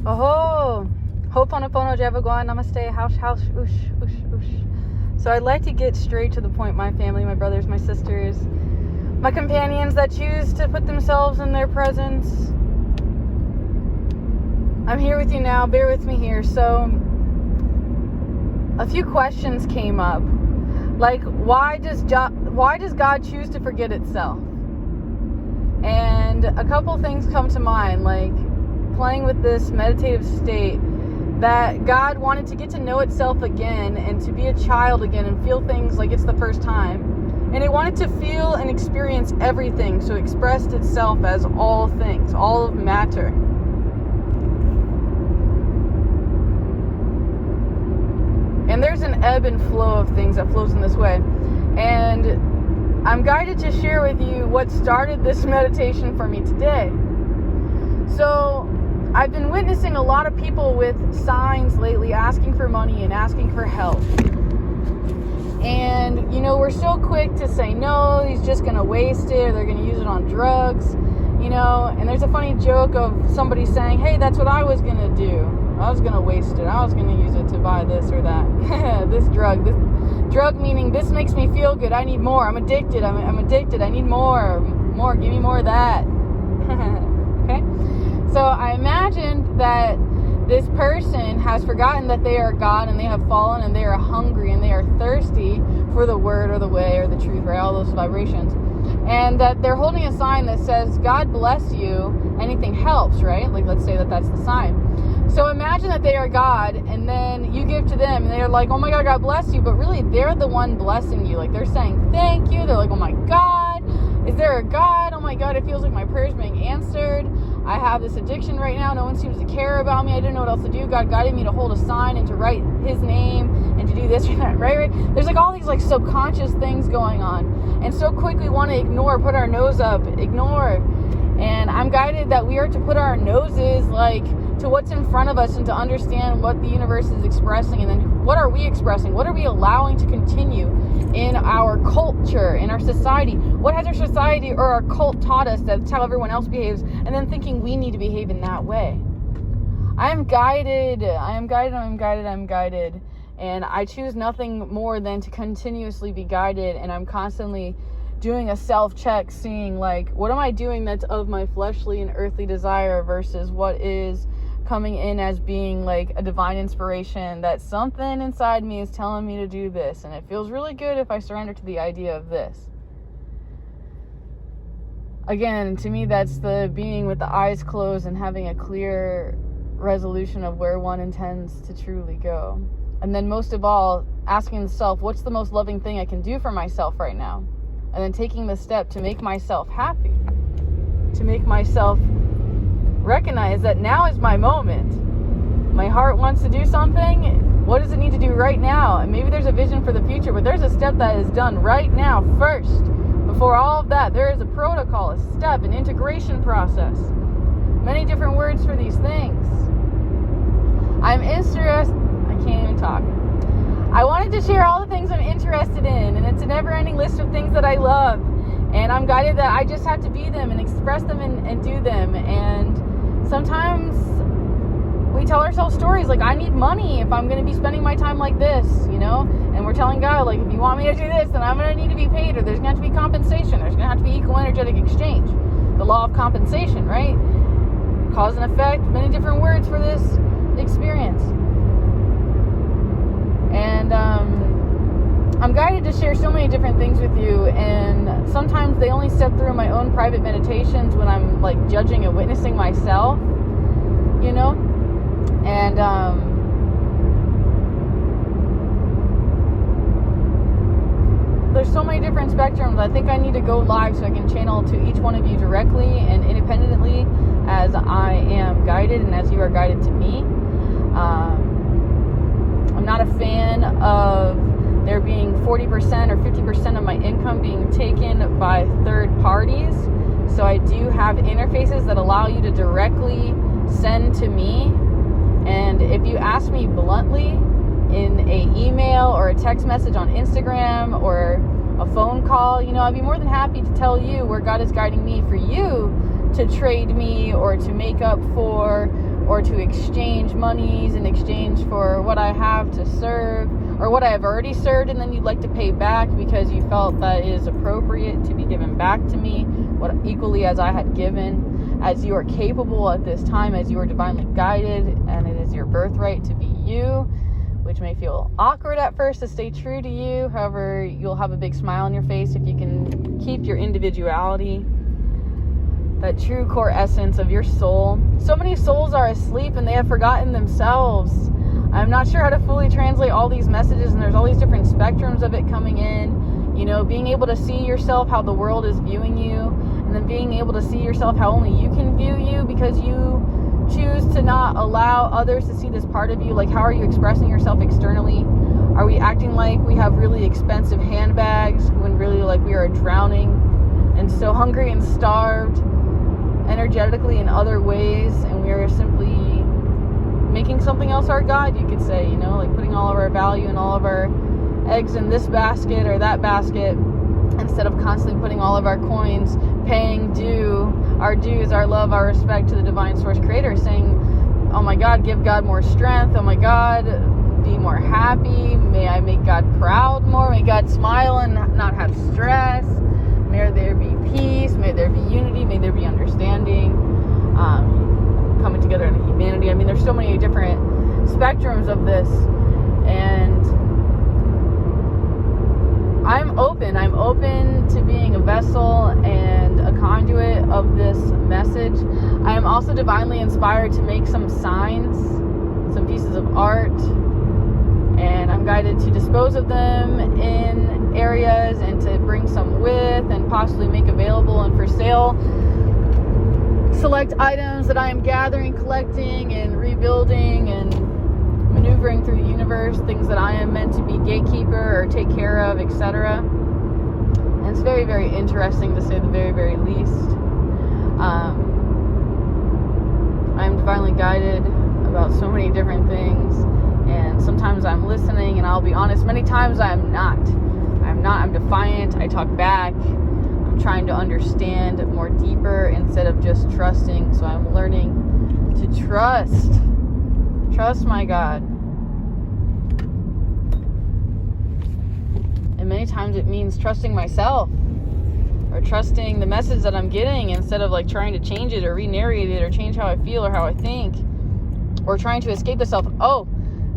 Oh, Ho'oponopono, Javaguan, Namaste, house, oosh. So I'd like to get straight to the point. My family, my brothers, my sisters, my companions that choose to put themselves in their presence. I'm here with you now. Bear with me here. So a few questions came up. Like, why does God choose to forget itself? And a couple things come to mind, like playing with this meditative state, that God wanted to get to know itself again and to be a child again and feel things like it's the first time. And it wanted to feel and experience everything, so it expressed itself as all things, all of matter. And there's an ebb and flow of things that flows in this way. And I'm guided to share with you what started this meditation for me today. So I've been witnessing a lot of people with signs lately asking for money and asking for help. And, we're so quick to say, no, he's just going to waste it, or they're going to use it on drugs, And there's a funny joke of somebody saying, hey, that's what I was going to do. I was going to waste it. I was going to use it to buy this or that. This drug meaning this makes me feel good. I need more. I'm addicted. I'm addicted. I need more. Give me more of that. Okay? So I imagined that this person has forgotten that they are God and they have fallen and they are hungry and they are thirsty for the word or the way or the truth, right? All those vibrations. And that they're holding a sign that says, God bless you, anything helps, right? Like, let's say that that's the sign. So imagine that they are God, and then you give to them, and they're like, oh my God, God bless you. But really, they're the one blessing you. Like, they're saying thank you. They're like, oh my God, is there a God? Oh my God, it feels like my prayer's being answered. I have this addiction right now. No one seems to care about me. I didn't know what else to do. God guided me to hold a sign and to write his name and to do this or that, right? There's like all these like subconscious things going on. And so quick we want to ignore, put our nose up, ignore. And I'm guided that we are to put our noses like to what's in front of us and to understand what the universe is expressing, and then what are we expressing? What are we allowing to continue in our culture, in our society? What has our society or our cult taught us that's how everyone else behaves, and then thinking we need to behave in that way? I am guided, and I choose nothing more than to continuously be guided, and I'm constantly doing a self-check, seeing like, what am I doing that's of my fleshly and earthly desire versus what is coming in as being like a divine inspiration, that something inside me is telling me to do this, and it feels really good if I surrender to the idea of this. Again, to me, that's the being with the eyes closed and having a clear resolution of where one intends to truly go. And then most of all, asking the self, what's the most loving thing I can do for myself right now? And then taking the step to make myself happy, to make myself recognize that now is my moment. My heart wants to do something. What does it need to do right now? And maybe there's a vision for the future, but there's a step that is done right now first. Before all of that, there is a protocol, a step, an integration process. Many different words for these things. I'm interested. I can't even talk. I wanted to share all the things I'm interested in, and it's a never-ending list of things that I love. And I'm guided that I just have to be them and express them and do them. And sometimes we tell ourselves stories like, I need money if I'm going to be spending my time like this, And we're telling God, like, if you want me to do this, then I'm going to need to be paid, or there's going to have to be compensation. There's going to have to be equal energetic exchange. The law of compensation, right? Cause and effect, many different words for this experience. And I'm guided to share so many different things with you, and sometimes they only step through my own private meditations when I'm like judging and witnessing myself, and there's so many different spectrums. I think I need to go live so I can channel to each one of you directly and independently as I am guided and as you are guided to me. I'm not a fan of there being 40% or 50% of my income being taken by third parties. So I do have interfaces that allow you to directly send to me. And if you ask me bluntly in a email or a text message on Instagram or a phone call, I'd be more than happy to tell you where God is guiding me for you to trade me or to make up for or or to exchange monies in exchange for what I have to serve, or what I have already served, and then you'd like to pay back because you felt that is appropriate to be given back to me, what equally as I had given, as you are capable at this time, as you are divinely guided, and it is your birthright to be you, which may feel awkward at first to stay true to you. However, you'll have a big smile on your face if you can keep your individuality, that true core essence of your soul. So many souls are asleep and they have forgotten themselves. I'm not sure how to fully translate all these messages, and there's all these different spectrums of it coming in. You know, being able to see yourself how the world is viewing you, and then being able to see yourself how only you can view you, because you choose to not allow others to see this part of you. Like, how are you expressing yourself externally? Are we acting like we have really expensive handbags when really like we are drowning and so hungry and starved energetically in other ways, and we are simply making something else our God, you could say, you know, like putting all of our value and all of our eggs in this basket or that basket, instead of constantly putting all of our coins, paying our dues, our love, our respect to the divine source creator, saying, oh my God, give God more strength. Oh my God, be more happy. May I make God proud more. May God smile and not have stress. May there be peace. May there be unity. May there be understanding. Coming together in humanity. I mean, there's so many different spectrums of this, and I'm open to being a vessel and a conduit of this message. I am also divinely inspired to make some signs, some pieces of art, and I'm guided to dispose of them in areas and to bring some with and possibly make available and for sale select items that I am gathering, collecting, and rebuilding and maneuvering through the universe, things that I am meant to be gatekeeper or take care of, etc. And it's very, very interesting, to say the very, very least. I'm divinely guided about so many different things, and sometimes I'm listening, and I'll be honest, many times I'm not. I'm defiant. I talk back. I'm trying to understand more deeper instead of just trusting. So I'm learning to trust my God. And many times it means trusting myself, or trusting the message that I'm getting, instead of like trying to change it or re-narrate it or change how I feel or how I think, or trying to escape the self. Oh,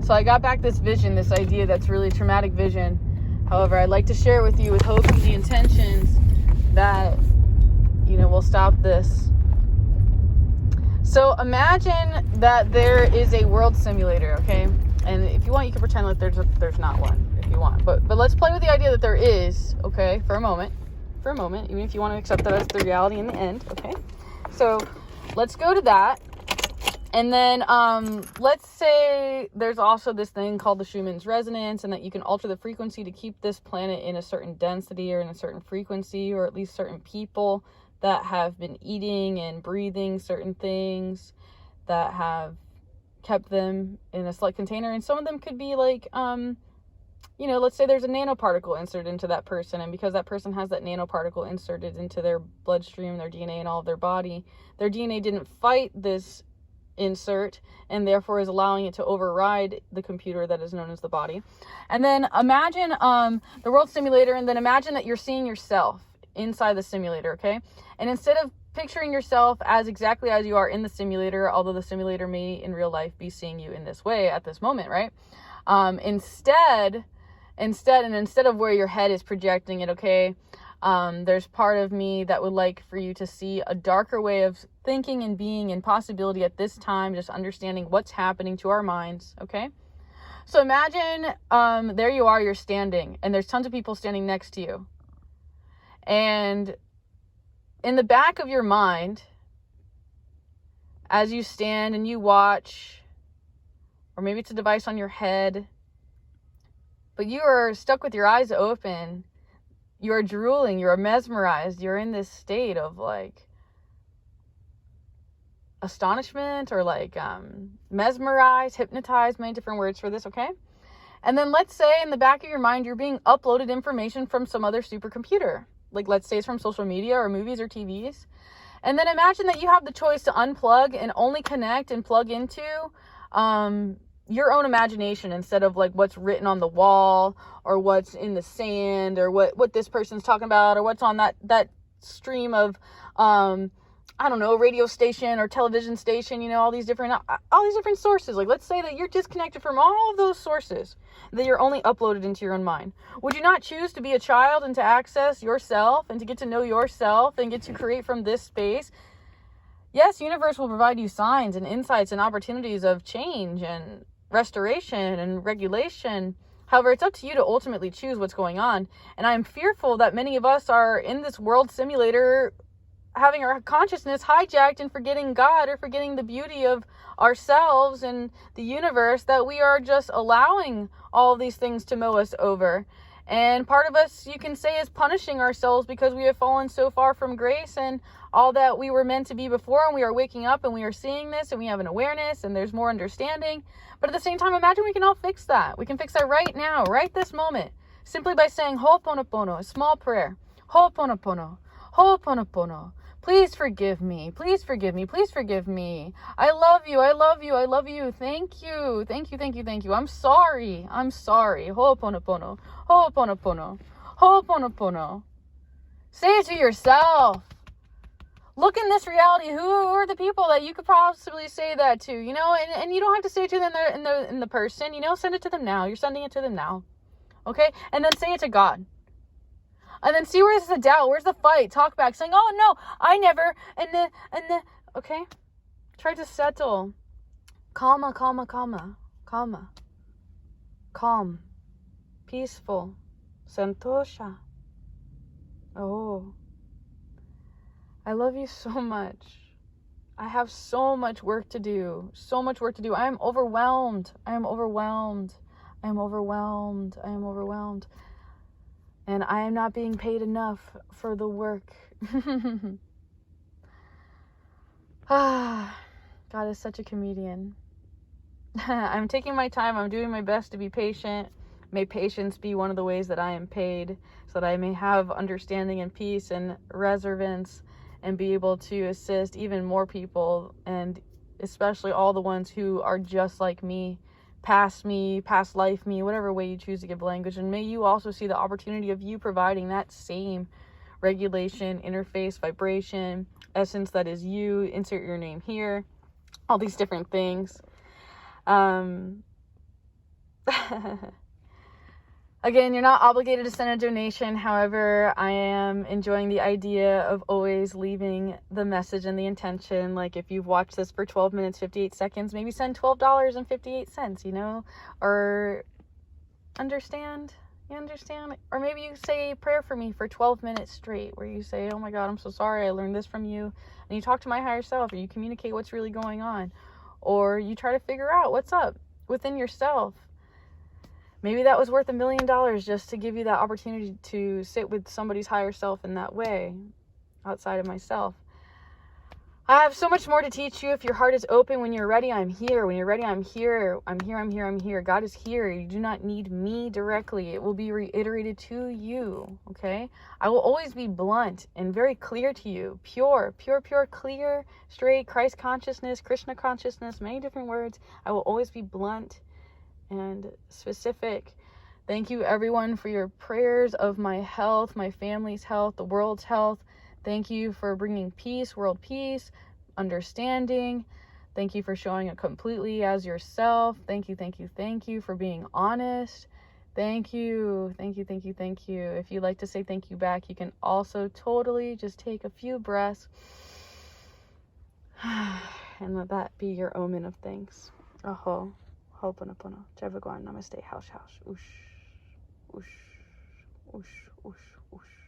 so I got back this vision, this idea that's really a traumatic vision. However, I'd like to share with you with hope and the intentions that, you know, we'll stop this. So imagine that there is a world simulator, okay? And if you want, you can pretend like there's not one, if you want. But let's play with the idea that there is, okay, for a moment, even if you want to accept that as the reality in the end, okay? So let's go to that. And then let's say there's also this thing called the Schumann's resonance, and that you can alter the frequency to keep this planet in a certain density or in a certain frequency, or at least certain people that have been eating and breathing certain things that have kept them in a select container. And some of them could be like, you know, let's say there's a nanoparticle inserted into that person, and because that person has that nanoparticle inserted into their bloodstream, their DNA, and all of their body, their DNA didn't fight this insert, and therefore is allowing it to override the computer that is known as the body. And then imagine the world simulator, and then imagine that you're seeing yourself inside the simulator, okay? And instead of picturing yourself as exactly as you are in the simulator, although the simulator may in real life be seeing you in this way at this moment, right? Instead of where your head is projecting it, okay, there's part of me that would like for you to see a darker way of thinking and being and possibility at this time, just understanding what's happening to our minds, okay? So imagine there you are, you're standing, and there's tons of people standing next to you. And in the back of your mind, as you stand and you watch, or maybe it's a device on your head, but you are stuck with your eyes open, you are drooling, you are mesmerized, you're in this state of like astonishment, or like mesmerized, hypnotized, many different words for this, okay? And then let's say in the back of your mind, you're being uploaded information from some other supercomputer. Like, let's say it's from social media or movies or TVs. And then imagine that you have the choice to unplug and only connect and plug into your own imagination instead of like what's written on the wall or what's in the sand or what this person's talking about or what's on that stream of I don't know, radio station or television station, you know, all these different sources. Like, let's say that you're disconnected from all of those sources, that you're only uploaded into your own mind. Would you not choose to be a child and to access yourself and to get to know yourself and get to create from this space? Yes, universe will provide you signs and insights and opportunities of change and restoration and regulation. However, it's up to you to ultimately choose what's going on. And I'm fearful that many of us are in this world simulator having our consciousness hijacked and forgetting God or forgetting the beauty of ourselves and the universe, that we are just allowing all these things to mow us over. And part of us, you can say, is punishing ourselves because we have fallen so far from grace and all that we were meant to be before. And we are waking up and we are seeing this and we have an awareness and there's more understanding. But at the same time, imagine we can all fix that. We can fix that right now, right this moment, simply by saying Ho'oponopono, a small prayer. Ho'oponopono, Ho'oponopono. Please forgive me. Please forgive me. Please forgive me. I love you. I love you. I love you. Thank you. Thank you. Thank you. Thank you. I'm sorry. I'm sorry. Ho'oponopono. Ho'oponopono. Ho'oponopono. Say it to yourself. Look in this reality. Who are the people that you could possibly say that to? You know, and you don't have to say it to them in the person. You know, send it to them now. You're sending it to them now. Okay? And then say it to God. And then see where's the doubt, where's the fight, talk back, saying, oh no, I never, and then, okay? Try to settle. Calma, calma, calma, calma. Calm. Peaceful. Santosha. Oh. I love you so much. I have so much work to do. So much work to do. I am overwhelmed. I am overwhelmed. I am overwhelmed. I am overwhelmed. And I am not being paid enough for the work. God is such a comedian. I'm taking my time. I'm doing my best to be patient. May patience be one of the ways that I am paid, so that I may have understanding and peace and reservance and be able to assist even more people, and especially all the ones who are just like me, past life me, whatever way you choose to give language. And may you also see the opportunity of you providing that same regulation, interface, vibration, essence that is you. Insert your name here. All these different things. Again, you're not obligated to send a donation. However, I am enjoying the idea of always leaving the message and the intention. Like, if you've watched this for 12 minutes, 58 seconds, maybe send $12.58, you know, or understand. You understand? Or maybe you say a prayer for me for 12 minutes straight, where you say, oh my God, I'm so sorry, I learned this from you. And you talk to my higher self, or you communicate what's really going on, or you try to figure out what's up within yourself. Maybe that was worth $1 million just to give you that opportunity to sit with somebody's higher self in that way, outside of myself. I have so much more to teach you. If your heart is open, when you're ready, I'm here. When you're ready, I'm here. I'm here, I'm here, I'm here. God is here. You do not need me directly. It will be reiterated to you, okay? I will always be blunt and very clear to you. Pure, clear, straight, Christ consciousness, Krishna consciousness, many different words. I will always be blunt and specific. Thank you, everyone, for your prayers of my health, my family's health, the world's health. Thank you for bringing peace, world peace, understanding. Thank you for showing up completely as yourself. Thank you, thank you, thank you for being honest. Thank you, thank you, thank you, thank you. If you'd like to say thank you back, you can also totally just take a few breaths and let that be your omen of thanks. Aho. Ho'oponopono. Jai Bhagwan. Namaste. House. Oosh. Oosh. Oosh. Oosh. Oosh.